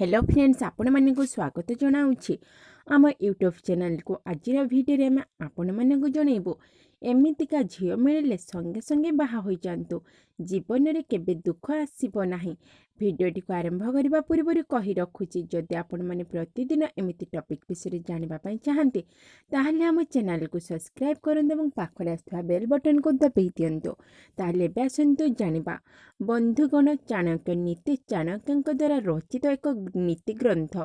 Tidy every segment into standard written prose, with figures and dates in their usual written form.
Hello friends, आपण मानक स्वागत जनाऊँगी आम यूट्यूब चैनल को। आज भिडियो में आपण मानक जनइबू एमितिका झील मिले संगे संगे बाहा हो जातु, जीवन में केबे दुख आसब ना। भिडियोटी को आरंभ करने पूर्व कही रखुची, जदि आपण मैंने प्रतिदिन एमती टॉपिक विषय जानापी चाहते ताहले आम चैनल को सब्सक्राइब करते और पाखरे आसुवा बेल बटन को दबाई दिंतु। ताहले आसतु जानिबा बंधुगण, चाणक्य नीति चाणक्यों द्वारा रचित एक नीति ग्रंथ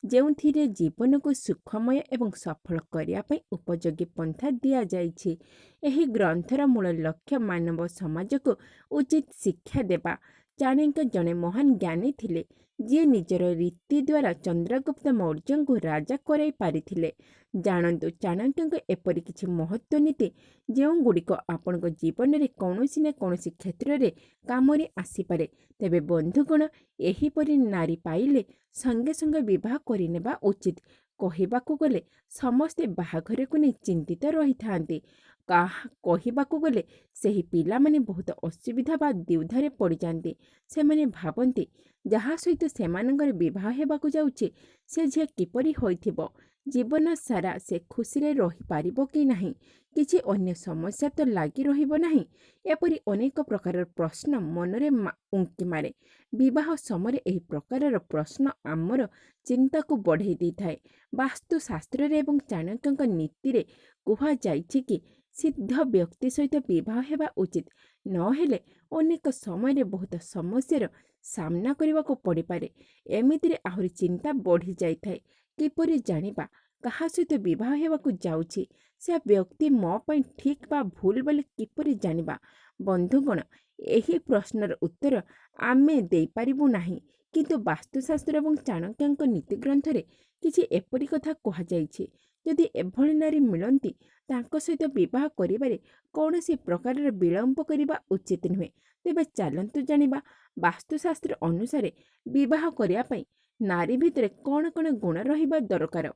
जो जीवन को सुखमय एवं सफल करने उपयोगी पंथा दि जाइछि। एही ग्रंथर मूल लक्ष्य मानव समाज को उचित शिक्षा देवा। चाणक्य जड़े महान ज्ञानी थिले, जी निजर रीति द्वारा चंद्रगुप्त मौर्य को राजा कराई पारिथिले। जानतु चाणक्य एपरि किछि महत्व नीति जो गुड़िक आपण जीवन में कौनसी न कौनसी क्षेत्र में काम आसीपे। तेबे बंधुगण, एहीपरि नारी पाइले संगे संगे विवाह करनेबा उचित। कहबाकू गले समस्ते बाहाघर को नहीं चिंतित रही थांती। कहबाकू गले सही पिला माने बहुत असुविधा बा द्विधारे पड़ जाती। से माने भाबंती जहा सहित सेमानंगर विवाह हेबाकू जाउछि से झिया किपरि होइथिबो, जीवन सारा से खुशी रे रही पारिबो कि नाही, किछि अन्य समस्या तो लागी रहिबो नाही। एपरि अनेक प्रकार प्रश्न मनरे उंकी मारे। विवाह समय एही प्रकार प्रश्न आमर चिंता को बढ़ाई दी थाए। वास्तुशास्त्र एवं चाणक्य नीति रे कुहा जाइछि कि सिद्ध व्यक्ति सहित विवाह हेबा उचित, नहेले अनेक समय बहुत समस्यार सामना करने को पड़ पारे। एमिति रे आहुरी चिंता बढ़ी जाई थाए। किपरि जानिबा कहा सहित विवाह हेबाकू जाउछि से व्यक्ति मो पई ठीक बा भूल बोली किपरि जानिबा। बंधुगण, एही प्रश्नर उत्तर आमे देई पारिबु नाही, किंतु वास्तुशास्त्र एवं चाणक्यंक नीति ग्रंथ रे किछि एपरि कथा कहा जाइछि। यदि एभଳି नारी मिलती तांको सहित विवाह करिबारे कौनसी प्रकार विलंब करिबा उचित नुहे। तेबे चलंतु जानिबा वास्तुशास्त्र अनुसार विवाह करिया पई नारी भितरे कौन कौन गुण रहिबा दरकार।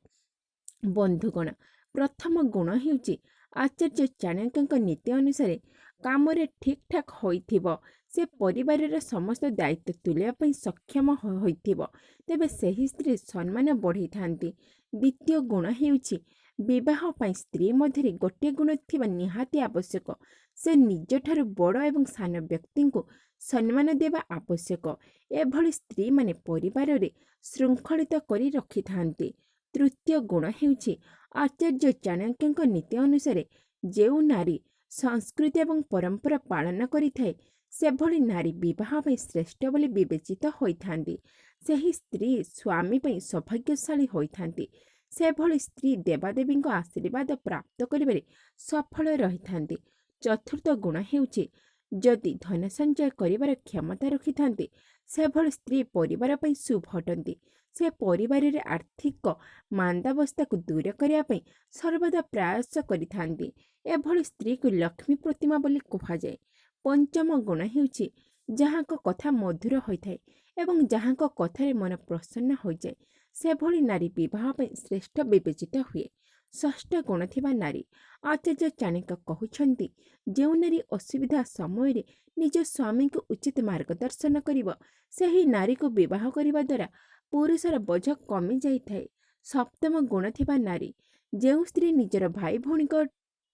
बंधुगण, प्रथम गुण हेउची आचार्य चाणक्यंक नीति अनुसार काम ठीक ठाक होइथिबो, से परिवार समस्त दायित्व तुलिया पई सक्षम होइथिबो, तेबे सही स्त्री सम्मान बढ़ी थांती। द्वितीय गुण हेउची विवाह पई स्त्री मध्य गोटे गुण थिबा निहाती आवश्यक। से निज ठारू बड़ एवं सान व्यक्ति को सम्मान देवा आवश्यक। एभली स्त्री माने परिवार रे श्रृंखलित करी रखि थांती। तृतीय गुण हेउची आचार्य चाणक्यंक नीति अनुसार जेउ नारी संस्कृति एवं परंपरा पालन करिथाए से भली नारी विवाह में श्रेष्ठ बोली विवेचित होइथांती। सही स्त्री स्वामी पई सौभाग्यशाली होइथांती। से भली स्त्री देवादेवी आशीर्वाद प्राप्त करिबारे सफल रहिथांती। चतुर्थ गुण हेउची जदि धन संचय करिबार क्षमता रखिथांती से भली स्त्री परिवार पई शुभ हटंती। से परिवार रे आर्थिक मांदावस्था को दूर करिया पई सर्वदा प्रयास करिथांती। एभली स्त्री को लक्ष्मी प्रतिमा बोली कहा जाए। पंचम गुण हेउची जहांको कथा मधुर होइथाए एवं जहांको कथारे मन प्रसन्न हो जाए, से भली नारी विवाह पई श्रेष्ठ विवेचित हुए। षष्ठ गुण थिबा नारी आचार्य चाणक्य कहउछंती जेउ नारी असुविधा समय रे निज स्वामी को उचित मार्गदर्शन करिवो, सेही नारी को विवाह करिबा द्वारा पुरुषर बोझ कमी जाइथाए। सप्तम गुण थिबा नारी जेउ स्त्री निजर भाई भौणी को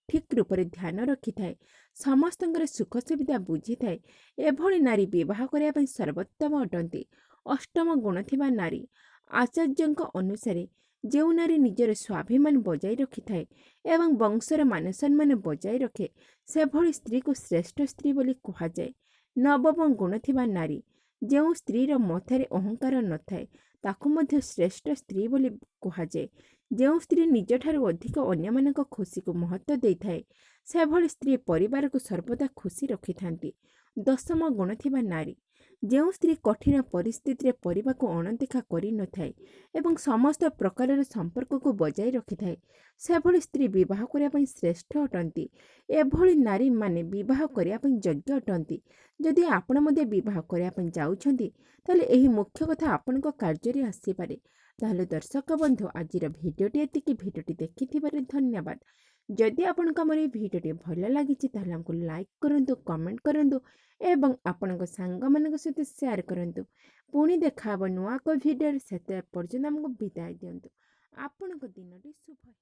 ठीक रूप से ध्यान रखि थाए, समस्तंकर सुख सुविधा बुझी थाए, एभली नारी विवाह करिया पई सर्वोत्तम अटंती। अष्टम गुण थिबा नारी आचार्यंक अनुसार जेउ नारी निजर स्वाभिमान बजाई रखि थाए एवं वंशर मान सम्मान बजाई रखे, से भली स्त्री को श्रेष्ठ स्त्री बोली कहा जाए। नवम गुण थिबा नारी जेउ स्त्रीर मथारे अहंकार न थाए ताकू मध्य श्रेष्ठ स्त्री बोली कहा जाए। जो स्त्री निज ठारू अधिक अन्य मानक खुशी को महत्व दे थाए, से भली स्त्री परिवार को सर्वदा खुशी रखि थांती। दशम गुण थिबा नारी जो स्त्री कठिन परिस्थिति रे परिवार को अणदेखा करि न थाए एवं समस्त प्रकार संपर्क को बजाय रखि थाए, से भली स्त्री विवाह करिया पई श्रेष्ठ अटंती। एभली नारी माने विवाह करिया पई योग्य अटंती। जदि आपण मध्ये विवाह करिया पई जाउछंती ताले एही मुख्य कथा आपनक कार्य रे आसी पारे। ताहले दर्शक बंधु, आजिर भिडियोटी एतिकी। भिडियोटी देखिथिबारे धन्यवाद। जदि आपंक आम भिडियो भल लगी ताहले हमको लाइक करूँ, कमेंट करूँ एवं आपण सांग मान सहित सेयार करूँ। पुणी देखा नुआ को भिडियो से पर्यटन आमको विदाय दिंतु। आपणक दिन शुभ।